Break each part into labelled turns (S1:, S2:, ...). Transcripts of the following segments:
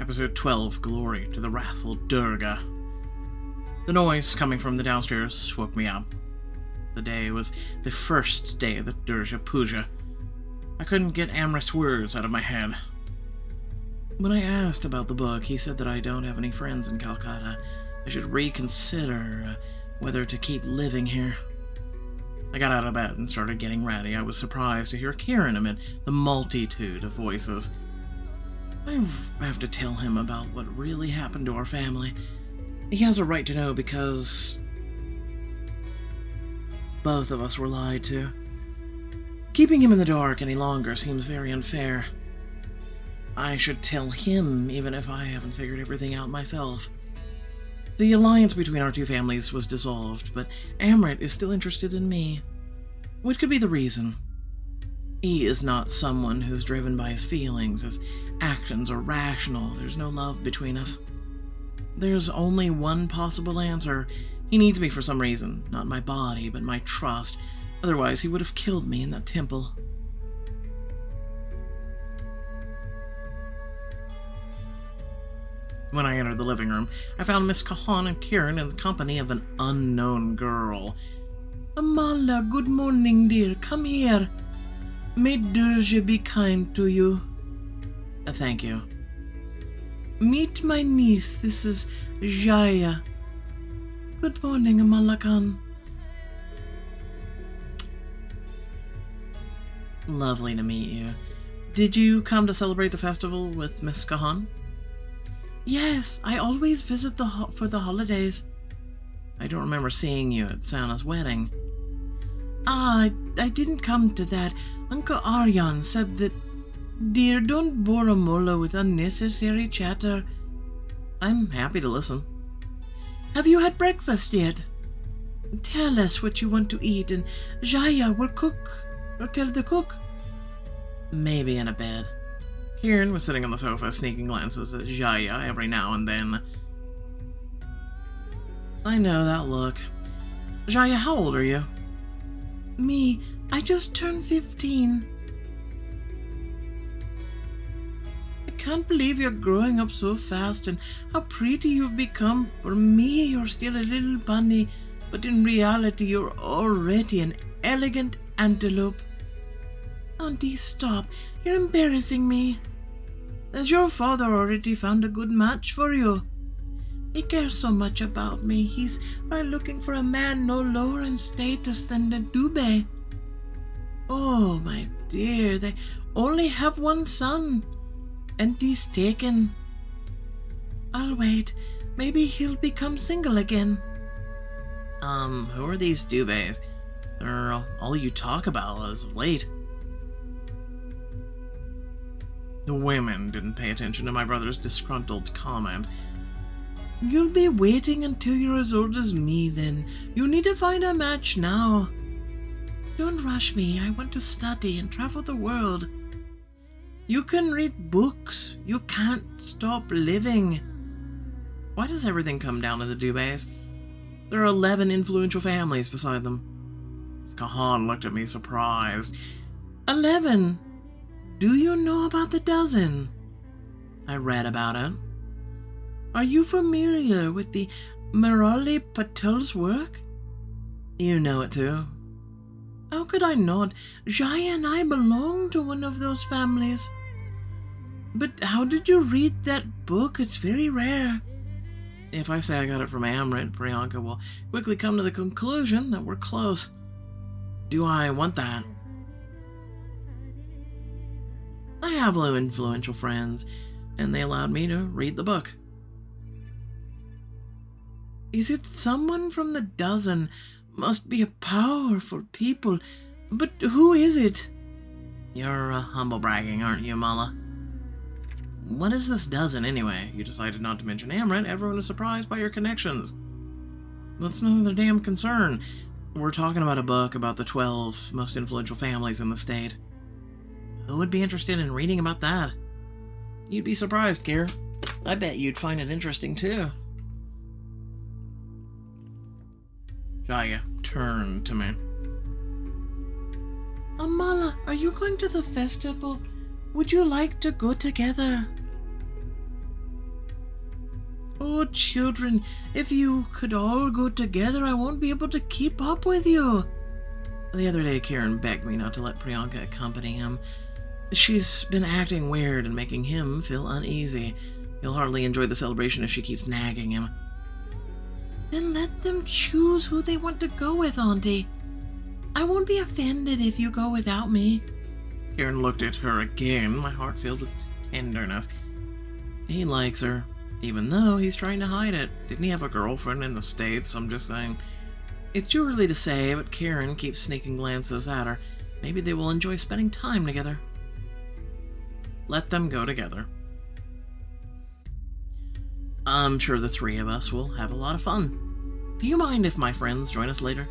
S1: Episode 12, Glory to the Wrathful Durga. The noise coming from the downstairs woke me up. The day was the first day of the Durga Puja. I couldn't get Amrit's words out of my head. When I asked about the book, he said that I don't have any friends in Calcutta. I should reconsider whether to keep living here. I got out of bed and started getting ready. I was surprised to hear Kieran amid the multitude of voices. I have to tell him about what really happened to our family. He has a right to know because both of us were lied to. Keeping him in the dark any longer seems very unfair. I should tell him even if I haven't figured everything out myself. The alliance between our two families was dissolved, but Amrit is still interested in me. What could be the reason? He is not someone who's driven by his feelings. His actions are rational. There's no love between us. There's only one possible answer. He needs me for some reason. Not my body, but my trust. Otherwise, he would have killed me in that temple. When I entered the living room, I found Miss Kahan and Kieran in the company of an unknown girl. Amala, good morning, dear. Come here. May Durga be kind to you. Thank you. Meet my niece. This is Jaya. Good morning, Amala Khan. Lovely to meet you. Did you come to celebrate the festival with Miss Kahan? Yes, I always visit for the holidays. I don't remember seeing you at Sana's wedding. I didn't come to that. Uncle Aryan said that, dear, don't bore a mullah with unnecessary chatter. I'm happy to listen. Have you had breakfast yet? Tell us what you want to eat and Jaya will cook, or tell the cook. Maybe in a bed. Kieran was sitting on the sofa, sneaking glances at Jaya every now and then. I know that look. Jaya, how old are you? Me, I just turned 15. I can't believe you're growing up so fast and how pretty you've become. For me, you're still a little bunny, but in reality, you're already an elegant antelope. Auntie, stop. You're embarrassing me. Has your father already found a good match for you? He cares so much about me. He's looking for a man no lower in status than the Dubé. Oh, my dear, they only have one son, and he's taken. I'll wait. Maybe he'll become single again. Who are these Dubés? They're all you talk about as of late. The women didn't pay attention to my brother's disgruntled comment. You'll be waiting until you're as old as me, then. You need to find a match now. Don't rush me. I want to study and travel the world. You can read books. You can't stop living. Why does everything come down to the Dubés? There are 11 influential families beside them. Kahan looked at me surprised. 11? Do you know about the dozen? I read about it. Are you familiar with the Murali Patel's work? You know it too. How could I not? Jaya and I belong to one of those families. But how did you read that book? It's very rare. If I say I got it from Amrit, Priyanka will quickly come to the conclusion that we're close. Do I want that? I have low influential friends, and they allowed me to read the book. Is it someone from the dozen? Must be a powerful people. But who is it? You're humble bragging, aren't you, Mala? What is this dozen, anyway? You decided not to mention Amrit. Everyone is surprised by your connections. That's none of their damn concern. We're talking about a book about the 12 most influential families in the state. Who would be interested in reading about that? You'd be surprised, Kier. I bet you'd find it interesting, too. Jaya turned to me. Amala, are you going to the festival? Would you like to go together? Oh, children, if you could all go together, I won't be able to keep up with you. The other day, Karen begged me not to let Priyanka accompany him. She's been acting weird and making him feel uneasy. He'll hardly enjoy the celebration if she keeps nagging him. Then let them choose who they want to go with, Auntie. I won't be offended if you go without me. Karen looked at her again, my heart filled with tenderness. He likes her, even though he's trying to hide it. Didn't he have a girlfriend in the States? I'm just saying. It's too early to say, but Karen keeps sneaking glances at her. Maybe they will enjoy spending time together. Let them go together. I'm sure the three of us will have a lot of fun. Do you mind if my friends join us later?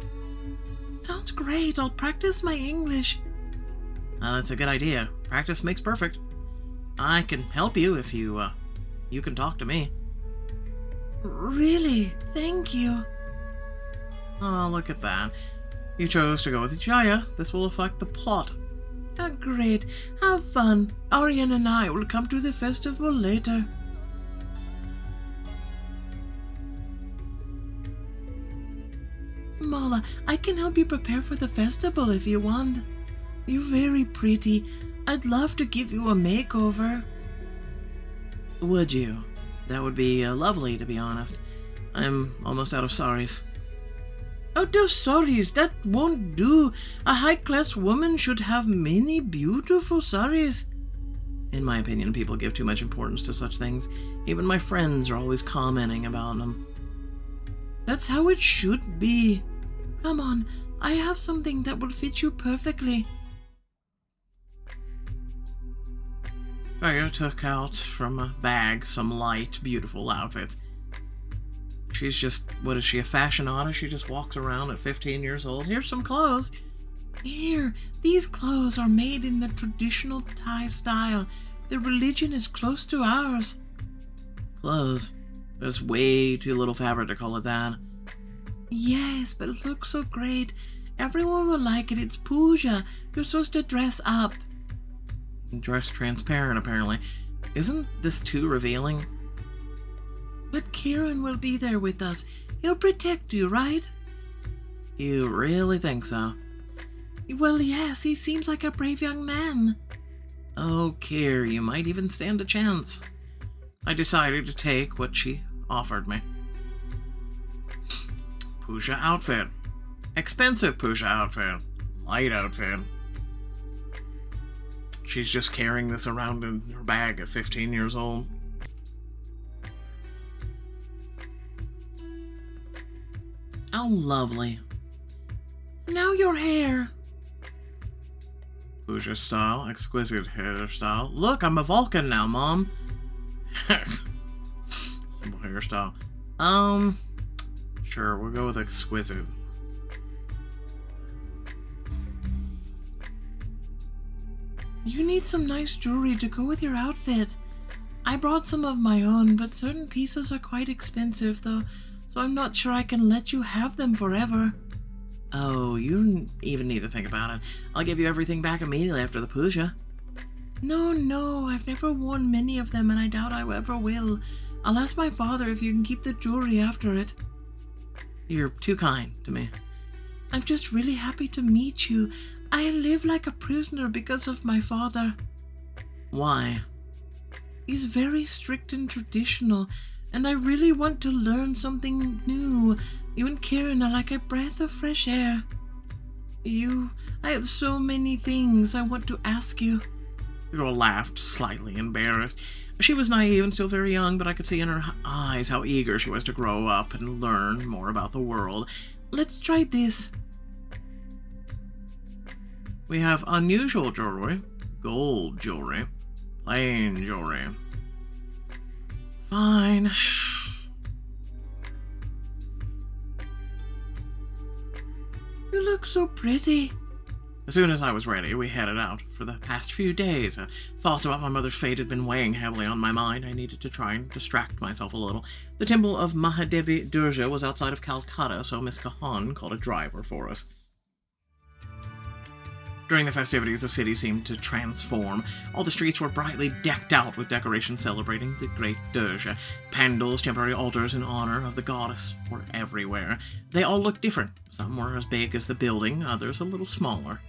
S1: Sounds great. I'll practice my English. That's a good idea. Practice makes perfect. I can help you if you can talk to me. Really? Thank you. Oh, look at that. You chose to go with Jaya. This will affect the plot. Oh, great. Have fun. Aryan and I will come to the festival later. Mala, I can help you prepare for the festival if you want. You're very pretty. I'd love to give you a makeover. Would you? That would be lovely, to be honest. I'm almost out of saris. Out of saris? That won't do. A high-class woman should have many beautiful saris. In my opinion, people give too much importance to such things. Even my friends are always commenting about them. That's how it should be. Come on, I have something that will fit you perfectly. Freya took out from a bag some light, beautiful outfits. She's just, what is she, a fashionista? She just walks around at 15 years old. Here's some clothes. Here, these clothes are made in the traditional Thai style. The religion is close to ours. Clothes. There's way too little fabric to call it that. Yes, but it looks so great. Everyone will like it. It's puja. You're supposed to dress up. Dress transparent, apparently. Isn't this too revealing? But Kieran will be there with us. He'll protect you, right? You really think so? Well, yes, he seems like a brave young man. Oh, Kier, you might even stand a chance. I decided to take what she offered me. Puja outfit. Expensive Puja outfit. Light outfit. She's just carrying this around in her bag at 15 years old. Oh, lovely. Now your hair. Puja style, exquisite hairstyle. Look, I'm a Vulcan now, Mom. Simple hairstyle. Sure, we'll go with exquisite. You need some nice jewelry to go with your outfit. I brought some of my own, but certain pieces are quite expensive, though, so I'm not sure I can let you have them forever. Oh, you don't even need to think about it. I'll give you everything back immediately after the puja. No, I've never worn many of them, and I doubt I ever will. I'll ask my father if you can keep the jewelry after it. You're too kind to me. I'm just really happy to meet you. I live like a prisoner because of my father. Why? He's very strict and traditional, and I really want to learn something new. You and Kieran are like a breath of fresh air. I have so many things I want to ask you. The girl laughed, slightly embarrassed. She was naive and still very young, but I could see in her eyes how eager she was to grow up and learn more about the world. Let's try this. We have unusual jewelry, gold jewelry, plain jewelry. Fine. You look so pretty. As soon as I was ready, we headed out. For the past few days, thoughts about my mother's fate had been weighing heavily on my mind. I needed to try and distract myself a little. The temple of Mahadevi Durga was outside of Calcutta, so Miss Kahan called a driver for us. During the festivities, the city seemed to transform. All the streets were brightly decked out with decorations celebrating the great Durga. Pandals, temporary altars in honor of the goddess, were everywhere. They all looked different. Some were as big as the building, others a little smaller.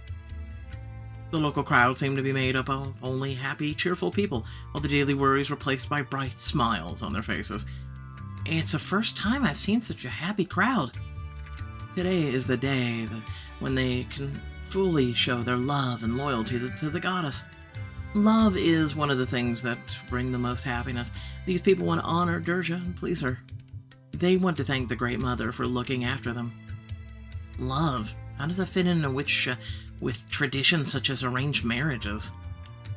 S1: The local crowd seemed to be made up of only happy, cheerful people, all the daily worries replaced by bright smiles on their faces. It's the first time I've seen such a happy crowd. Today is the day when they can fully show their love and loyalty to the goddess. Love is one of the things that bring the most happiness. These people want to honor Durga and please her. They want to thank the Great Mother for looking after them. Love, how does that fit in with traditions such as arranged marriages?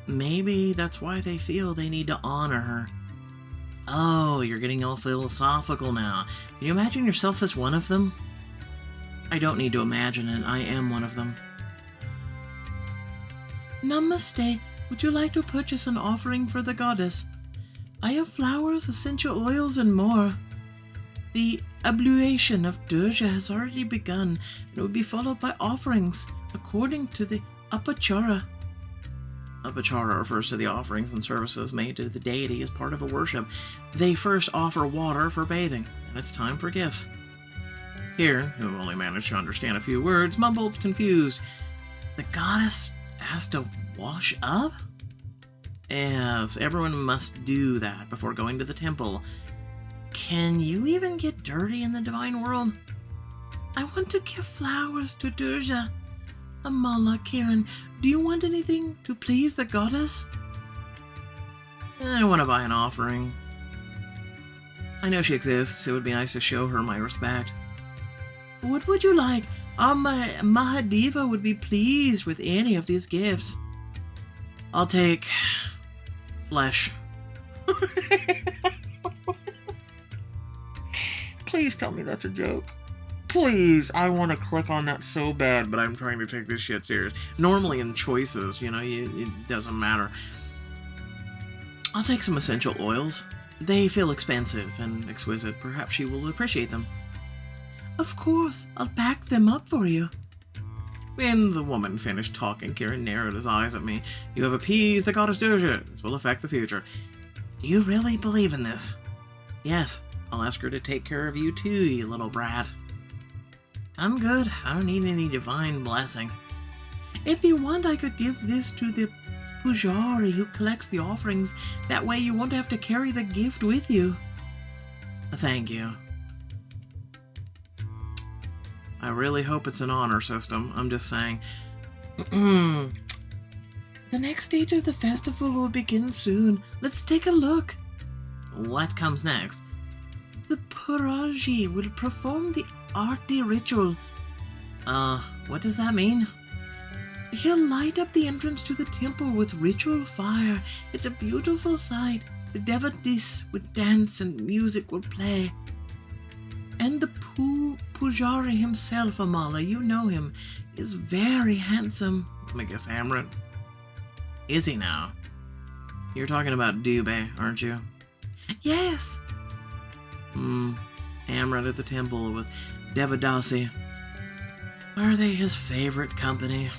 S1: Maybe that's why they feel they need to honor her. Oh, you're getting all philosophical now. Can you imagine yourself as one of them? I don't need to imagine it, I am one of them. Namaste. Would you like to purchase an offering for the goddess? I have flowers, essential oils, and more. The ablution of Durga has already begun, and it will be followed by offerings, according to the upachara. Upachara refers to the offerings and services made to the deity as part of a worship. They first offer water for bathing, and it's time for gifts. Kieran, who only managed to understand a few words, mumbled, confused. The goddess has to wash up? Yes, everyone must do that before going to the temple. Can you even get dirty in the divine world? I want to give flowers to Durga. Amala, Kieran, do you want anything to please the goddess? I want to buy an offering. I know she exists. It would be nice to show her my respect. What would you like? Our Mahadeva would be pleased with any of these gifts. I'll take flesh. Please tell me that's a joke. Please, I want to click on that so bad, but I'm trying to take this shit serious. Normally in choices, it doesn't matter. I'll take some essential oils. They feel expensive and exquisite. Perhaps she will appreciate them. Of course, I'll pack them up for you. When the woman finished talking, Kieran narrowed his eyes at me. You have appeased the goddess Durga. This will affect the future. Do you really believe in this? Yes, I'll ask her to take care of you too, you little brat. I'm good. I don't need any divine blessing. If you want, I could give this to the pujari who collects the offerings. That way you won't have to carry the gift with you. Thank you. I really hope it's an honor system. I'm just saying. The next stage of the festival will begin soon. Let's take a look. What comes next? The Puraji will perform the Aarti ritual. What does that mean? He'll light up the entrance to the temple with ritual fire. It's a beautiful sight. The devotees would dance and music will play. And the Pujari himself, Amala, you know him, is very handsome. Let me guess, Amrit? Is he now? You're talking about Dubé, aren't you? Yes. Amrit at the temple with Devadasi. Are they his favorite company?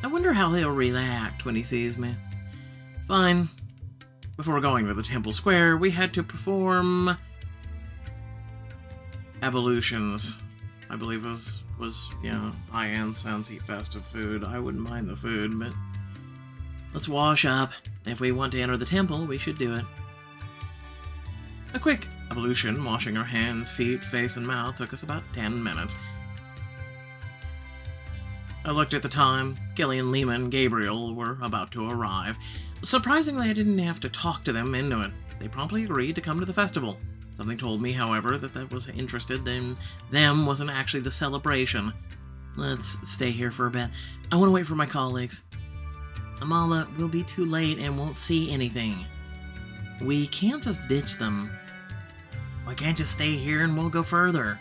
S1: I wonder how he'll react when he sees me. Fine. Before going to the temple square, we had to perform ablutions. I believe it was high incense, eat festive food. I wouldn't mind the food, but let's wash up. If we want to enter the temple, we should do it. A quick ablution, washing our hands, feet, face, and mouth, took us about 10 minutes. I looked at the time. Gillian, Lima, and Gabriel were about to arrive. Surprisingly, I didn't have to talk to them into it. They promptly agreed to come to the festival. Something told me, however, that was interested in them wasn't actually the celebration. Let's stay here for a bit. I want to wait for my colleagues. Amala, we'll be too late and won't see anything. We can't just ditch them. We can't just stay here and we'll go further.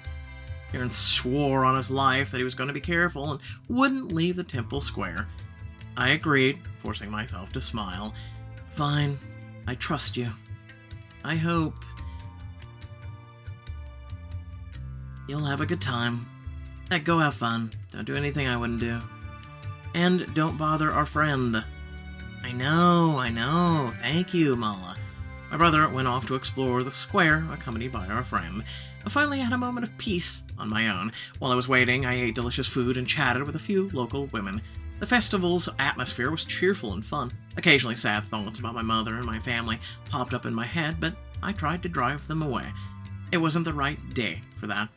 S1: Aaron swore on his life that he was going to be careful and wouldn't leave the temple square. I agreed, forcing myself to smile. Fine, I trust you. I hope you'll have a good time. Go have fun. Don't do anything I wouldn't do. And don't bother our friend. I know. Thank you, Mala. My brother went off to explore the square, accompanied by our friend. I finally had a moment of peace on my own. While I was waiting, I ate delicious food and chatted with a few local women. The festival's atmosphere was cheerful and fun. Occasionally sad thoughts about my mother and my family popped up in my head, but I tried to drive them away. It wasn't the right day for that.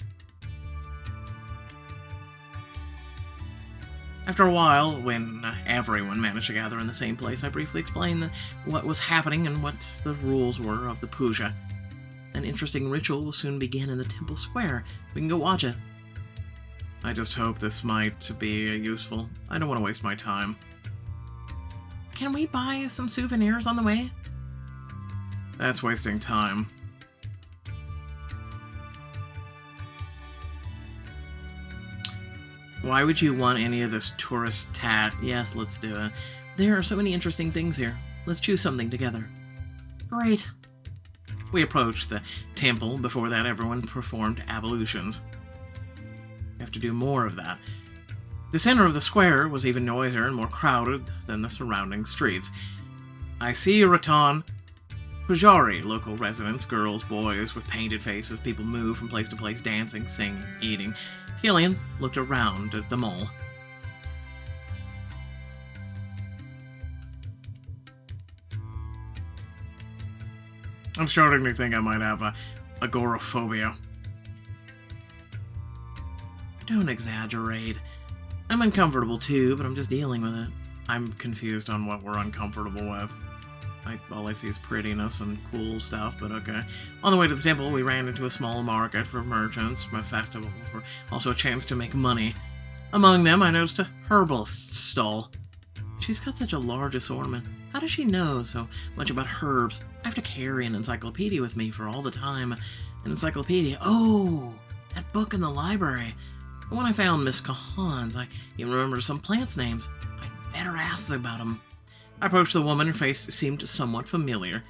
S1: After a while, when everyone managed to gather in the same place, I briefly explained what was happening and what the rules were of the puja. An interesting ritual will soon begin in the temple square. We can go watch it. I just hope this might be useful. I don't want to waste my time. Can we buy some souvenirs on the way? That's wasting time. Why would you want any of this tourist tat? Yes, let's do it. There are so many interesting things here. Let's choose something together. Great. We approached the temple. Before that, everyone performed ablutions. We have to do more of that. The center of the square was even noisier and more crowded than the surrounding streets. I see Ratan. Pujari, local residents, girls, boys with painted faces, people move from place to place, dancing, singing, eating. Killian looked around at them all. I'm starting to think I might have agoraphobia. Don't exaggerate. I'm uncomfortable too, but I'm just dealing with it. I'm confused on what we're uncomfortable with. All I see is prettiness and cool stuff, but okay. On the way to the temple, we ran into a small market for merchants. My festivals were also a chance to make money. Among them, I noticed a herbalist stall. She's got such a large assortment. How does she know so much about herbs? I have to carry an encyclopedia with me for all the time. An encyclopedia. Oh, that book in the library. When I found Miss Kahan's, I even remember some plants' names. I'd better ask about them. I approached the woman. Her face seemed somewhat familiar.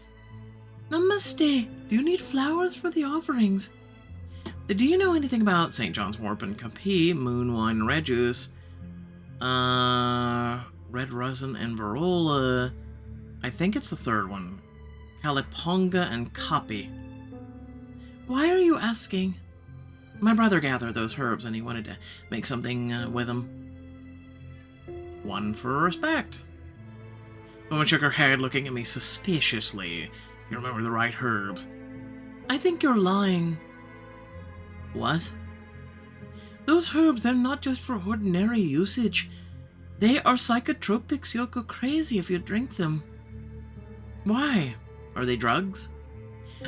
S1: Namaste. Do you need flowers for the offerings? Do you know anything about St. John's Wort and Kapi, moon wine, red juice, red resin and Varola? I think it's the third one. Kaliponga and Kapi. Why are you asking? My brother gathered those herbs and he wanted to make something with them. One for respect. The woman shook her head, looking at me suspiciously. You remember the right herbs. I think you're lying. What? Those herbs, they're not just for ordinary usage. They are psychotropics. You'll go crazy if you drink them. Why? Are they drugs?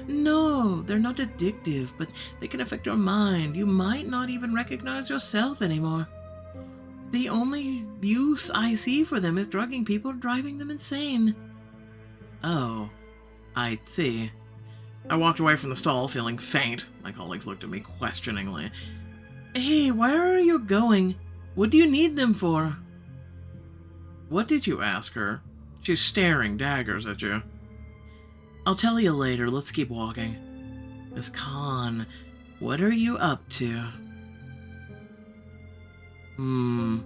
S1: No, they're not addictive, but they can affect your mind. You might not even recognize yourself anymore. The only use I see for them is drugging people, driving them insane. Oh, I see. I walked away from the stall feeling faint. My colleagues looked at me questioningly. Hey, where are you going? What do you need them for? What did you ask her? She's staring daggers at you. I'll tell you later. Let's keep walking. Miss Khan, what are you up to? When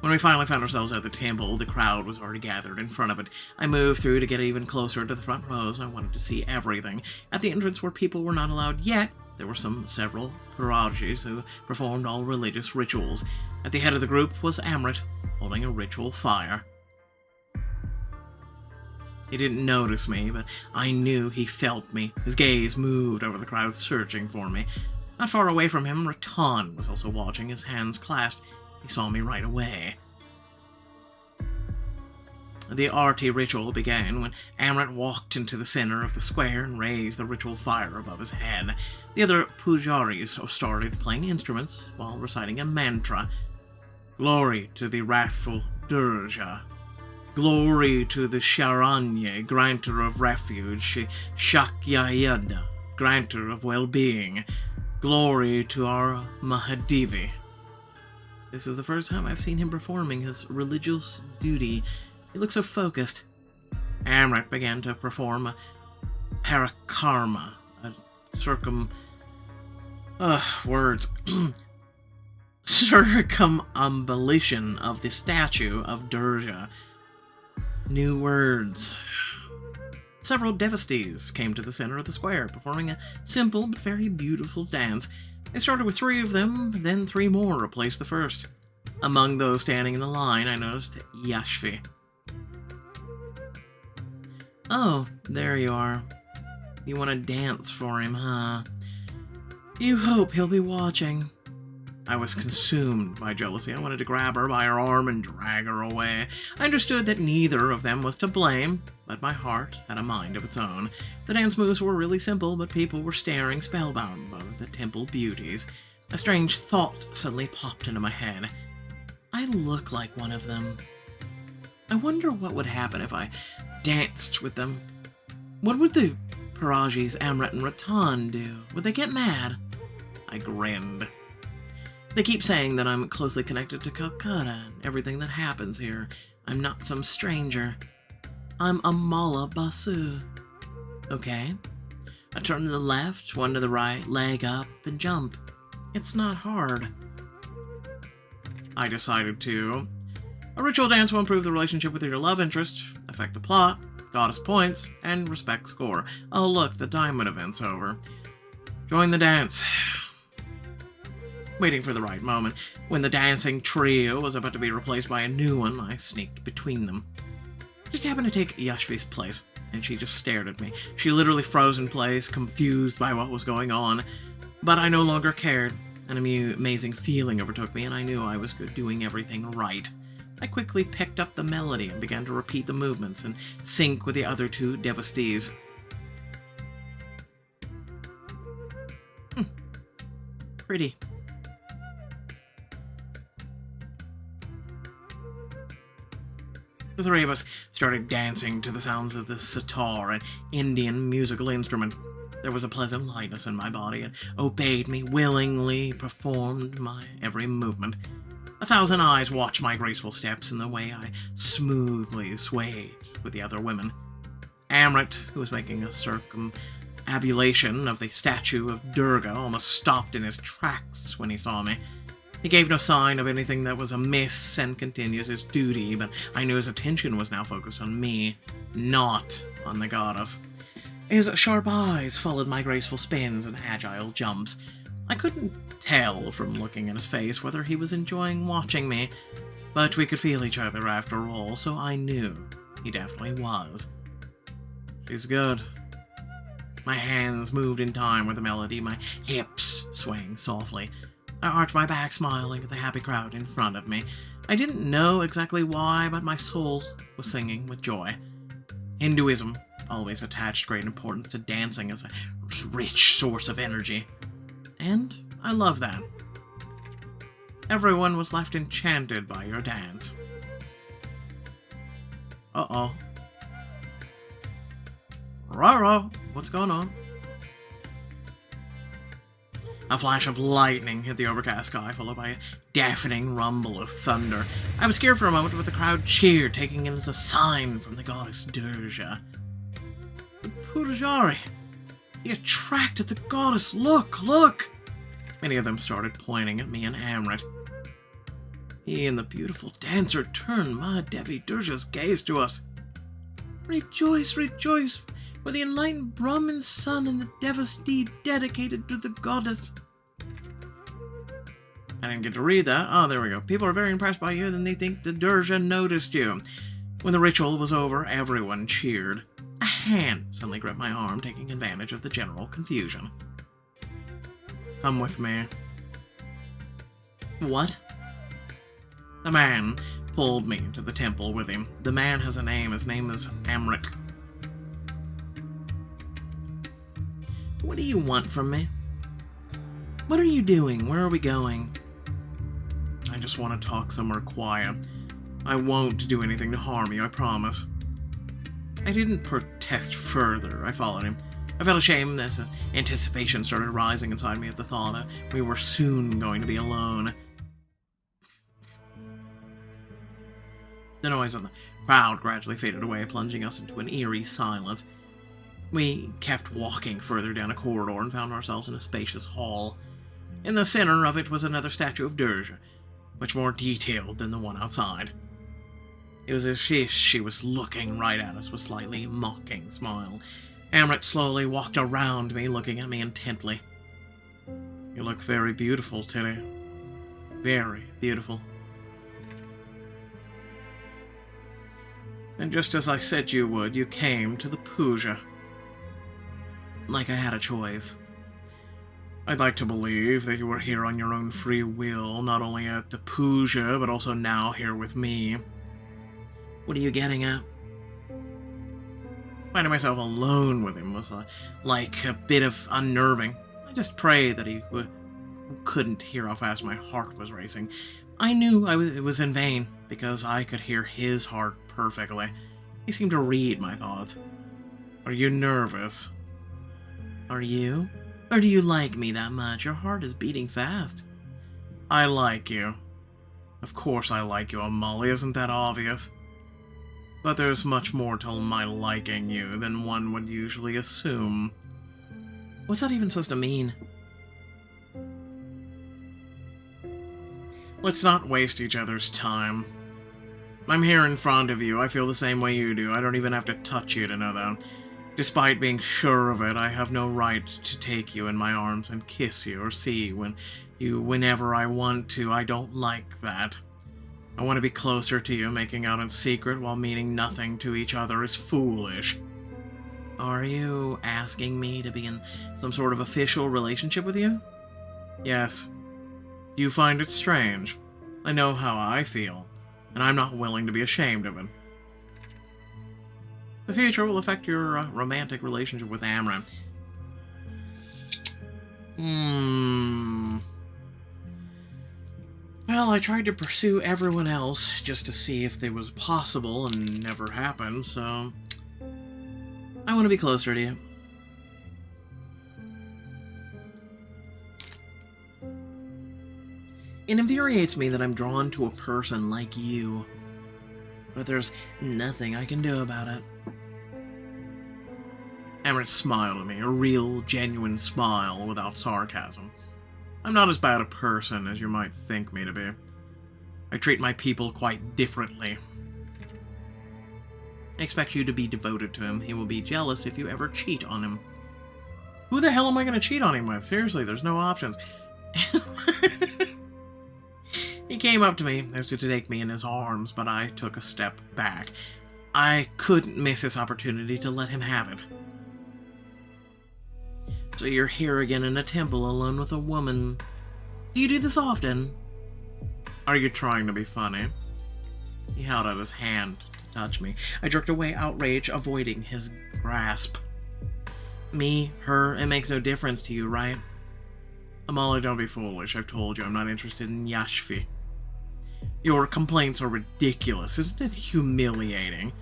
S1: we finally found ourselves at the temple, the crowd was already gathered in front of it. I moved through to get even closer to the front rows. I wanted to see everything. At the entrance where people were not allowed yet, there were several Parajis who performed all religious rituals. At the head of the group was Amrit, holding a ritual fire. He didn't notice me, but I knew he felt me. His gaze moved over the crowd, searching for me. Not far away from him, Ratan was also watching, his hands clasped. He saw me right away. The Arti ritual began when Amrit walked into the center of the square and raised the ritual fire above his head. The other pujaris started playing instruments while reciting a mantra. Glory to the wrathful Durga. Glory to the Sharanya, granter of refuge, Shakyayada, granter of well-being. Glory to our Mahadevi. This is the first time I've seen him performing his religious duty. He looked so focused. Amrit began to perform a parakarma, a words. circumambulation of the statue of Durga. New words. Several devastees came to the center of the square, performing a simple but very beautiful dance. They started with 3 of them, then 3 more replaced the first. Among those standing in the line, I noticed Yashvi. Oh, there you are. You want to dance for him, huh? You hope he'll be watching. I was consumed by jealousy. I wanted to grab her by her arm and drag her away. I understood that neither of them was to blame, but my heart had a mind of its own. The dance moves were really simple, but people were staring spellbound by the temple beauties. A strange thought suddenly popped into my head. I look like one of them. I wonder what would happen if I danced with them. What would the Parajis, Amrit, and Ratan do? Would they get mad? I grinned. They keep saying that I'm closely connected to Calcutta and everything that happens here. I'm not some stranger. I'm Amala Basu. Okay. I turn to the left, one to the right, leg up, and jump. It's not hard. I decided to. A ritual dance will improve the relationship with your love interest, affect the plot, goddess points, and respect score. Oh look, the diamond event's over. Join the dance. Waiting for the right moment. When the dancing trio was about to be replaced by a new one, I sneaked between them. Just happened to take Yashvi's place, and she just stared at me. She literally froze in place, confused by what was going on. But I no longer cared. An amazing feeling overtook me, and I knew I was doing everything right. I quickly picked up the melody and began to repeat the movements and sync with the other 2 devastees. Pretty. The 3 of us started dancing to the sounds of the sitar, an Indian musical instrument. There was a pleasant lightness in my body and obeyed me, willingly performed my every movement. 1,000 eyes watched my graceful steps and the way I smoothly swayed with the other women. Amrit, who was making a circumambulation of the statue of Durga, almost stopped in his tracks when he saw me. He gave no sign of anything that was amiss and continued his duty, but I knew his attention was now focused on me, not on the goddess. His sharp eyes followed my graceful spins and agile jumps. I couldn't tell from looking at his face whether he was enjoying watching me, but we could feel each other after all, so I knew he definitely was. She's good. My hands moved in time with the melody, my hips swaying softly. I arched my back, smiling at the happy crowd in front of me. I didn't know exactly why, but my soul was singing with joy. Hinduism always attached great importance to dancing as a rich source of energy. And I love that. Everyone was left enchanted by your dance. Uh-oh. Rara, what's going on? A flash of lightning hit the overcast sky, followed by a deafening rumble of thunder. I was scared for a moment, but the crowd cheered, taking it as a sign from the goddess Durga. The Pujari! He attracted the goddess! Look! Look! Many of them started pointing at me and Amrit. He and the beautiful dancer turned Ma Devi Durga's gaze to us. Rejoice, rejoice! For the enlightened Brahmin's son and the devastee dedicated to the goddess. I didn't get to read that. Oh, there we go. People are very impressed by you, then they think the Durga noticed you. When the ritual was over, everyone cheered. A hand suddenly gripped my arm, taking advantage of the general confusion. Come with me. What? The man pulled me to the temple with him. The man has a name. His name is Amrit. What do you want from me? What are you doing? Where are we going? I just want to talk somewhere quiet. I won't do anything to harm you, I promise. I didn't protest further. I followed him. I felt ashamed as anticipation started rising inside me at the thought that we were soon going to be alone. The noise of the crowd gradually faded away, plunging us into an eerie silence. We kept walking further down a corridor and found ourselves in a spacious hall. In the center of it was another statue of Durga, much more detailed than the one outside. It was as if she was looking right at us with a slightly mocking smile. Amrit slowly walked around me, looking at me intently. You look very beautiful today. Very beautiful. And just as I said you would, you came to the puja. Like I had a choice. I'd like to believe that you were here on your own free will, not only at the puja, but also now here with me. What are you getting at? Finding myself alone with him was like a bit of unnerving. I just prayed that he couldn't hear how fast my heart was racing. I knew it was in vain, because I could hear his heart perfectly. He seemed to read my thoughts. Are you nervous? Are you? Or do you like me that much? Your heart is beating fast. I like you. Of course I like you, Amali, isn't that obvious? But there's much more to my liking you than one would usually assume. What's that even supposed to mean? Let's not waste each other's time. I'm here in front of you. I feel the same way you do. I don't even have to touch you to know that. Despite being sure of it, I have no right to take you in my arms and kiss you or see you whenever I want to. I don't like that. I want to be closer to you. Making out in secret while meaning nothing to each other is foolish. Are you asking me to be in some sort of official relationship with you? Yes. Do you find it strange? I know how I feel, and I'm not willing to be ashamed of it. The future will affect your romantic relationship with Amrit. Well, I tried to pursue everyone else just to see if it was possible and never happened, so I want to be closer to you. It infuriates me that I'm drawn to a person like you, but there's nothing I can do about it. Amrit smiled at me, a real, genuine smile without sarcasm. I'm not as bad a person as you might think me to be. I treat my people quite differently. I expect you to be devoted to him. He will be jealous if you ever cheat on him. Who the hell am I going to cheat on him with? Seriously, there's no options. He came up to me as to take me in his arms, but I took a step back. I couldn't miss this opportunity to let him have it. So you're here again in a temple alone with a woman. Do you do this often? Are you trying to be funny? He held out his hand to touch me. I jerked away, outrage, avoiding his grasp. Me, her, it makes no difference to you, right? Amali, don't be foolish. I've told you I'm not interested in Yashvi. Your complaints are ridiculous. Isn't it humiliating?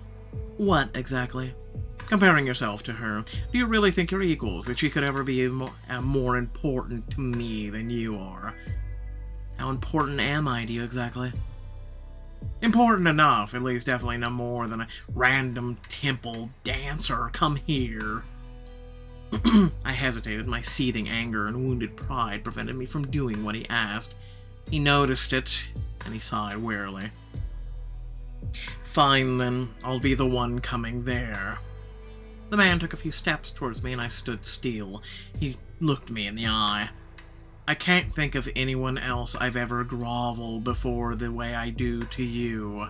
S1: What, exactly? Comparing yourself to her. Do you really think you're equals? That she could ever be more important to me than you are? How important am I to you, exactly? Important enough, at least definitely no more than a random temple dancer. Come here. I hesitated. My seething anger and wounded pride prevented me from doing what he asked. He noticed it, and he sighed wearily. Fine, then. I'll be the one coming there. The man took a few steps towards me, and I stood still. He looked me in the eye. I can't think of anyone else I've ever groveled before the way I do to you.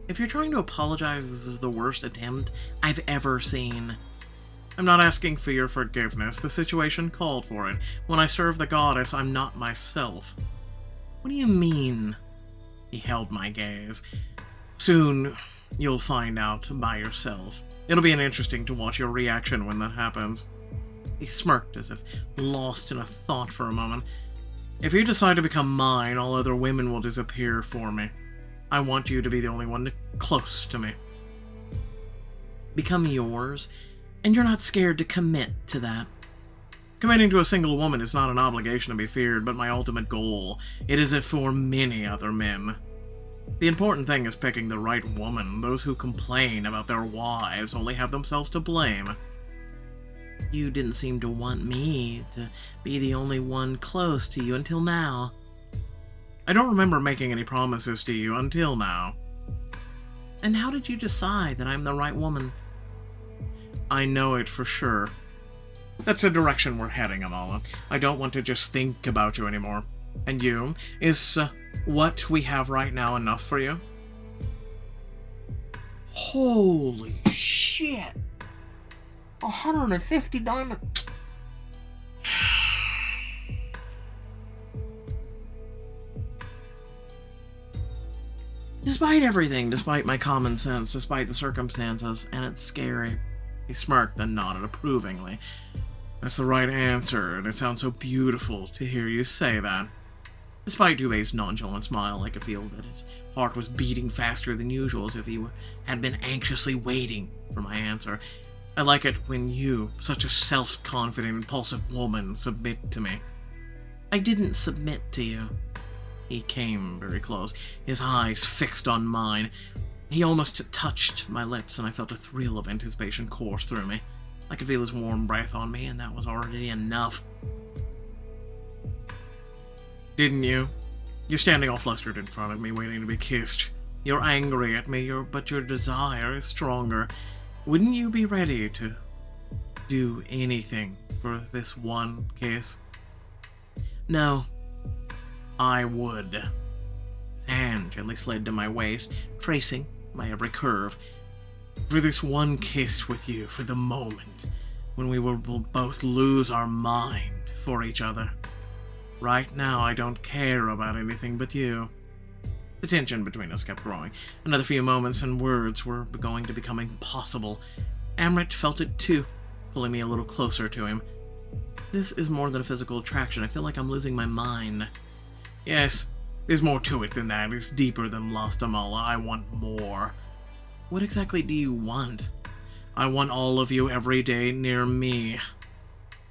S1: If you're trying to apologize, this is the worst attempt I've ever seen. I'm not asking for your forgiveness. The situation called for it. When I serve the goddess, I'm not myself. What do you mean? He held my gaze. Soon, you'll find out by yourself. It'll be interesting to watch your reaction when that happens. He smirked as if lost in a thought for a moment. If you decide to become mine, all other women will disappear for me. I want you to be the only one close to me. Become yours? And you're not scared to commit to that? Committing to a single woman is not an obligation to be feared, but my ultimate goal. It is it for many other men. The important thing is picking the right woman. Those who complain about their wives only have themselves to blame. You didn't seem to want me to be the only one close to you until now. I don't remember making any promises to you until now. And how did you decide that I'm the right woman? I know it for sure. That's the direction we're heading, Amala. I don't want to just think about you anymore. And you? Is what we have right now enough for you? Holy shit! 150 diamonds. Despite everything, despite my common sense, despite the circumstances, and it's scary. He smirked, then nodded approvingly. That's the right answer, and it sounds so beautiful to hear you say that. Despite Dubé's nonchalant smile, I could feel that his heart was beating faster than usual, as if he had been anxiously waiting for my answer. I like it when you, such a self-confident, impulsive woman, submit to me. I didn't submit to you. He came very close, his eyes fixed on mine. He almost touched my lips, and I felt a thrill of anticipation course through me. I could feel his warm breath on me, and that was already enough. Didn't you? You're standing all flustered in front of me, waiting to be kissed. You're angry at me, but your desire is stronger. Wouldn't you be ready to do anything for this one kiss? No, I would. His hand gently slid to my waist, tracing my every curve. For this one kiss with you, for the moment when we will both lose our mind for each other. Right now, I don't care about anything but you. The tension between us kept growing. Another few moments and words were going to become impossible. Amrit felt it too, pulling me a little closer to him. This is more than a physical attraction. I feel like I'm losing my mind. Yes, there's more to it than that. It's deeper than lust, Amala. I want more. What exactly do you want? I want all of you every day near me.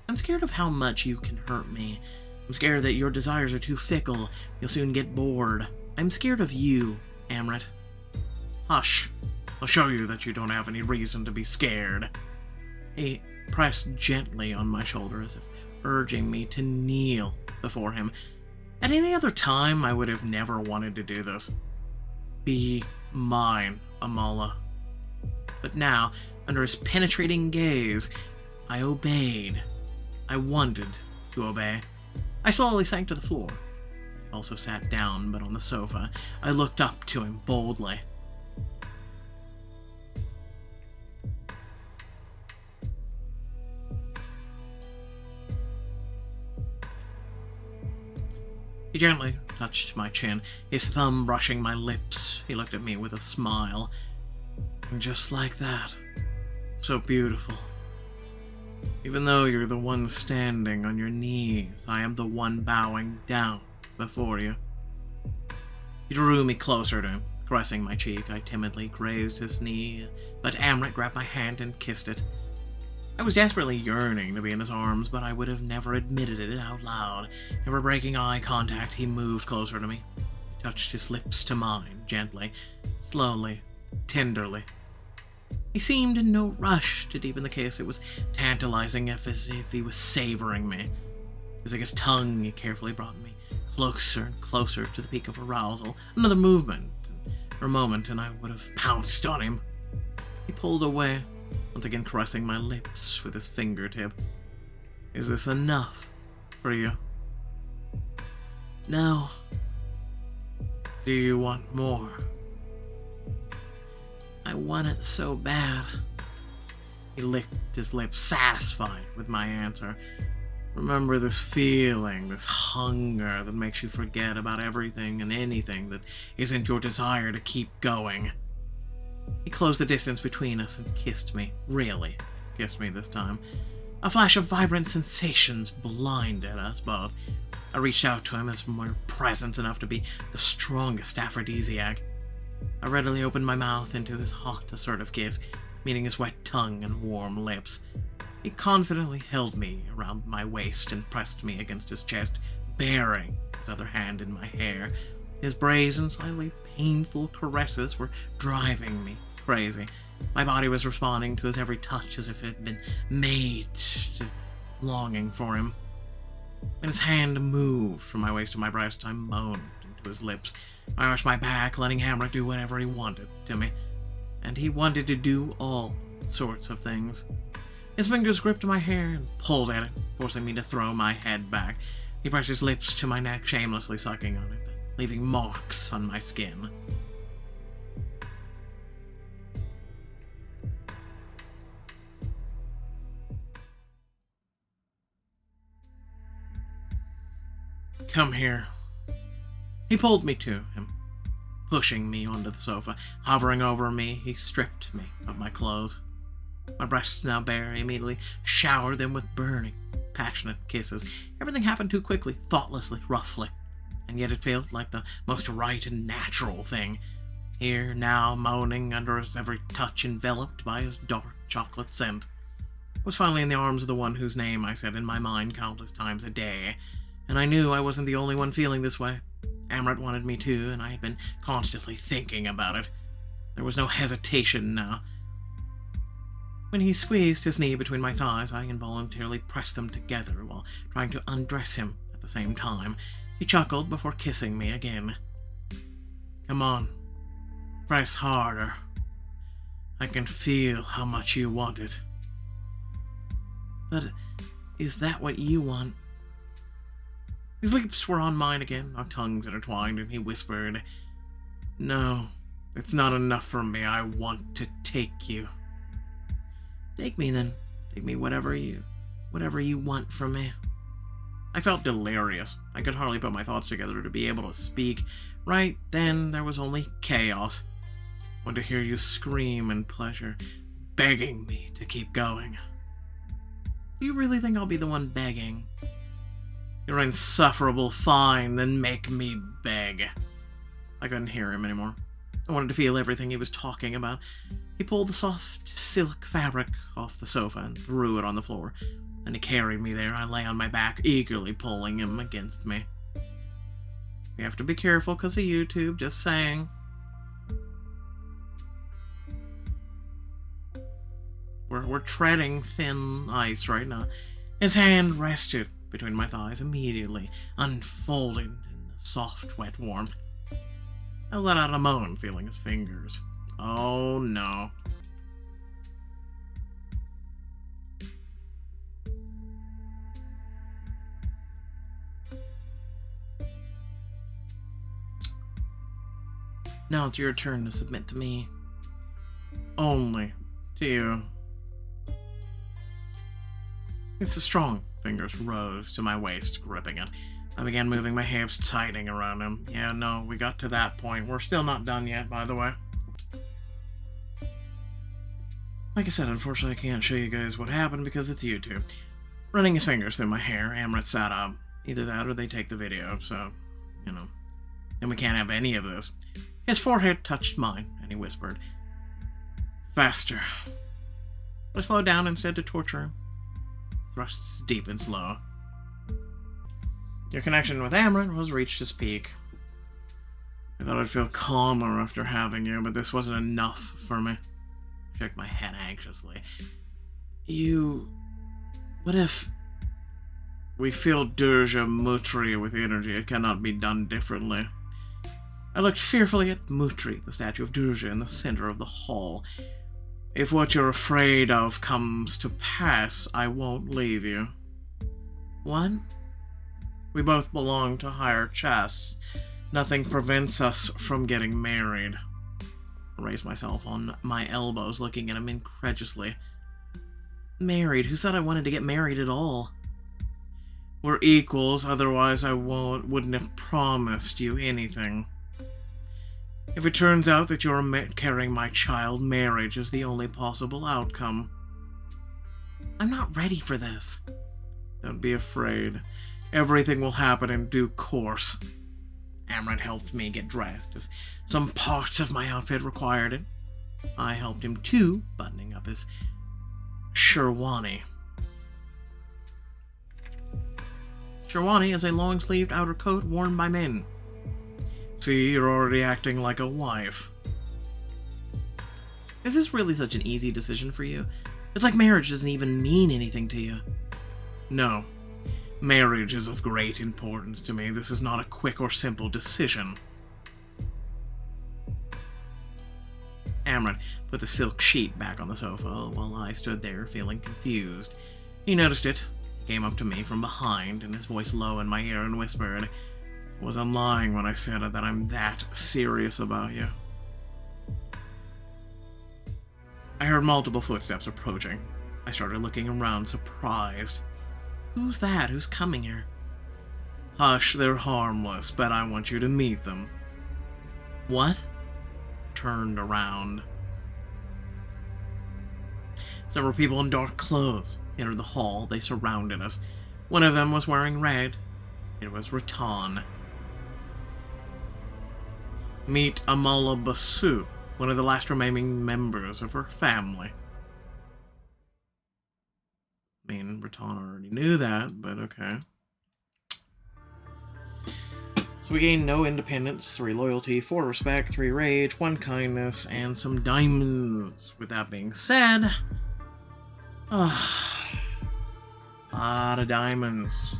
S1: I'm scared of how much you can hurt me. I'm scared that your desires are too fickle. You'll soon get bored. I'm scared of you, Amrit. Hush. I'll show you that you don't have any reason to be scared. He pressed gently on my shoulder as if urging me to kneel before him. At any other time, I would have never wanted to do this. Be mine, Amala. But now, under his penetrating gaze, I obeyed. I wanted to obey. I slowly sank to the floor. He also sat down, but on the sofa. I looked up to him boldly. He gently touched my chin, his thumb brushing my lips. He looked at me with a smile. And just like that. So beautiful. Even though you're the one standing on your knees, I am the one bowing down before you. He drew me closer to him, caressing my cheek. I timidly grazed his knee, but Amrit grabbed my hand and kissed it. I was desperately yearning to be in his arms, but I would have never admitted it out loud. Never breaking eye contact, he moved closer to me. He touched his lips to mine, gently, slowly, tenderly. He seemed in no rush to deepen the kiss. It was tantalizing, as if he was savoring me. Using his tongue, he carefully brought me closer and closer to the peak of arousal. Another movement, or a moment, and I would have pounced on him. He pulled away, once again caressing my lips with his fingertip. Is this enough for you? No. Do you want more? I want it so bad. He licked his lips, satisfied with my answer. Remember this feeling, this hunger that makes you forget about everything and anything that isn't your desire to keep going. He closed the distance between us and kissed me. Really kissed me this time. A flash of vibrant sensations blinded us both. I reached out to him as my presence enough to be the strongest aphrodisiac. I readily opened my mouth into his hot, assertive kiss, meeting his wet tongue and warm lips. He confidently held me around my waist and pressed me against his chest, bearing his other hand in my hair. His brazen, slightly painful caresses were driving me crazy. My body was responding to his every touch as if it had been made longing for him. When his hand moved from my waist to my breast, I moaned into his lips. I arched my back, letting Hamlet do whatever he wanted to me. And he wanted to do all sorts of things. His fingers gripped my hair and pulled at it, forcing me to throw my head back. He pressed his lips to my neck, shamelessly sucking on it, leaving marks on my skin. Come here. He pulled me to him, pushing me onto the sofa. Hovering over me, he stripped me of my clothes. My breasts now bare, he immediately showered them with burning, passionate kisses. Everything happened too quickly, thoughtlessly, roughly, and yet it felt like the most right and natural thing. Here, now, moaning under his every touch, enveloped by his dark chocolate scent. I was finally in the arms of the one whose name I said in my mind countless times a day, and I knew I wasn't the only one feeling this way. Amrit wanted me too, and I had been constantly thinking about it. There was no hesitation now. When he squeezed his knee between my thighs, I involuntarily pressed them together while trying to undress him at the same time. He chuckled before kissing me again. Come on, press harder. I can feel how much you want it. But is that what you want? His lips were on mine again, our tongues intertwined, and he whispered, No, it's not enough for me. I want to take you. Take me then. Take me whatever you want from me. I felt delirious. I could hardly put my thoughts together to be able to speak. Right then, there was only chaos. I want to hear you scream in pleasure, begging me to keep going. Do you really think I'll be the one begging? You're insufferable. Fine, then make me beg. I couldn't hear him anymore. I wanted to feel everything he was talking about. He pulled the soft silk fabric off the sofa and threw it on the floor. Then he carried me there. I lay on my back, eagerly pulling him against me. We have to be careful because of YouTube, just saying. We're treading thin ice right now. His hand rested between my thighs, immediately unfolded in the soft, wet warmth. I let out a moan, feeling his fingers. Oh no. Now it's your turn to submit to me. Only to you. His strong fingers rose to my waist, gripping it. I began moving my hips, tightening around him. Yeah, no, we got to that point. We're still not done yet, by the way. Like I said, unfortunately I can't show you guys what happened because it's YouTube. Running his fingers through my hair, Amrit sat up. Either that or they take the video, so, you know. Then we can't have any of this. His forehead touched mine, and he whispered, Faster. I slowed down instead to torture him. Thrusts deep and slow. Your connection with Amrit has reached its peak. I thought I'd feel calmer after having you, but this wasn't enough for me. I shook my head anxiously. What if we filled Durga Mutri with energy? It cannot be done differently. I looked fearfully at Mutri, the statue of Durga in the center of the hall. If what you're afraid of comes to pass, I won't leave you. What? We both belong to higher castes. Nothing prevents us from getting married. I raised myself on my elbows, looking at him incredulously. Married? Who said I wanted to get married at all? We're equals, otherwise I wouldn't have promised you anything. If it turns out that you're carrying my child, marriage is the only possible outcome. I'm not ready for this. Don't be afraid. Everything will happen in due course. Amrit helped me get dressed, as some parts of my outfit required it. I helped him too, buttoning up his sherwani. Sherwani is a long-sleeved outer coat worn by men. See, you're already acting like a wife. Is this really such an easy decision for you? It's like marriage doesn't even mean anything to you. No. Marriage is of great importance to me. This is not a quick or simple decision. Amron put the silk sheet back on the sofa while I stood there feeling confused. He noticed it, came up to me from behind, and his voice low in my ear and whispered, "I wasn't lying when I said that I'm that serious about you." I heard multiple footsteps approaching. I started looking around, surprised. Who's that? Who's coming here? Hush, they're harmless, but I want you to meet them. What? Turned around. Several people in dark clothes entered the hall. They surrounded us. One of them was wearing red. It was Rattan. Meet Amala Basu, one of the last remaining members of her family. I mean, Rattan already knew that, but okay. So we gained no independence, 3 loyalty, 4 respect, 3 rage, 1 kindness, and some diamonds. With that being said, a lot of diamonds.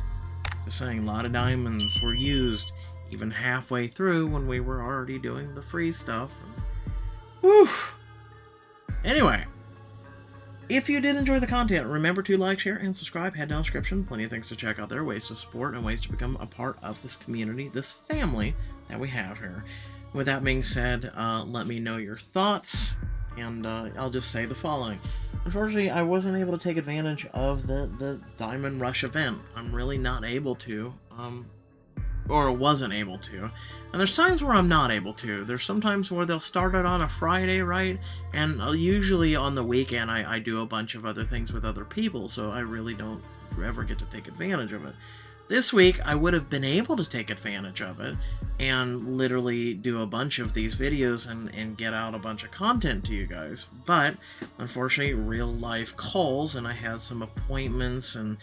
S1: Just saying, a lot of diamonds were used even halfway through when we were already doing the free stuff. Whew. Anyway, if you did enjoy the content, remember to like, share, and subscribe. Head down the description. Plenty of things to check out there, ways to support, and ways to become a part of this community, this family that we have here. With that being said, let me know your thoughts, and I'll just say the following. Unfortunately, I wasn't able to take advantage of the Diamond Rush event. I'm really not able to, or wasn't able to. And there's times where I'm not able to. There's sometimes where they'll start it on a Friday, right? And usually on the weekend I do a bunch of other things with other people, so I really don't ever get to take advantage of it. This week, I would have been able to take advantage of it and literally do a bunch of these videos and get out a bunch of content to you guys. But, unfortunately, real life calls, and I had some appointments and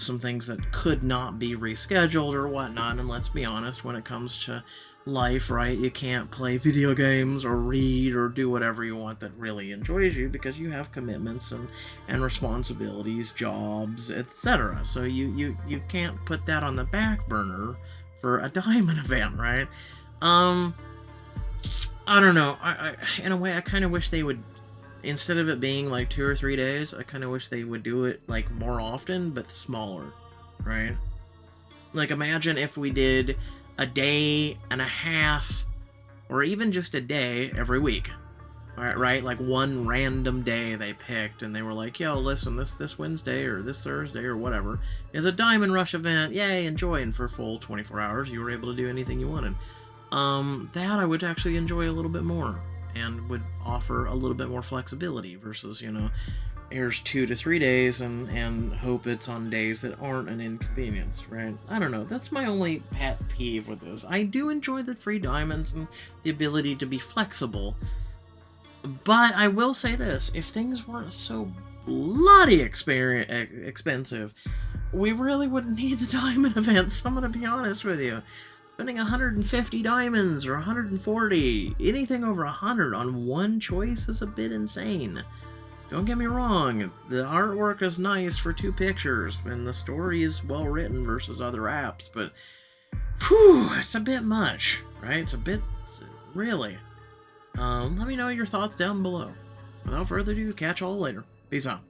S1: some things that could not be rescheduled or whatnot. And let's be honest, when it comes to life, right, you can't play video games or read or do whatever you want that really enjoys you because you have commitments and responsibilities, jobs, etc. So you can't put that on the back burner for a diamond event, right? I don't know. I in a way, I kind of wish they would, instead of it being like 2 or 3 days, I kind of wish they would do it like more often, but smaller, right? Like, imagine if we did a day and a half, or even just a day every week. All right? Like one random day they picked, and they were like, yo, listen, this Wednesday or this Thursday or whatever is a Diamond Rush event. Yay, enjoy. And for full 24 hours, you were able to do anything you wanted. That I would actually enjoy a little bit more, and would offer a little bit more flexibility versus, airs 2 to 3 days and hope it's on days that aren't an inconvenience, right? I don't know. That's my only pet peeve with this. I do enjoy the free diamonds and the ability to be flexible, but I will say this. If things weren't so bloody expensive, we really wouldn't need the diamond events. I'm going to be honest with you. Spending 150 diamonds or 140, anything over 100 on one choice is a bit insane. Don't get me wrong, the artwork is nice for 2 pictures, and the story is well written versus other apps, but whew, it's a bit much, right? It's a bit, really. Let me know your thoughts down below. Without further ado, catch all later. Peace out.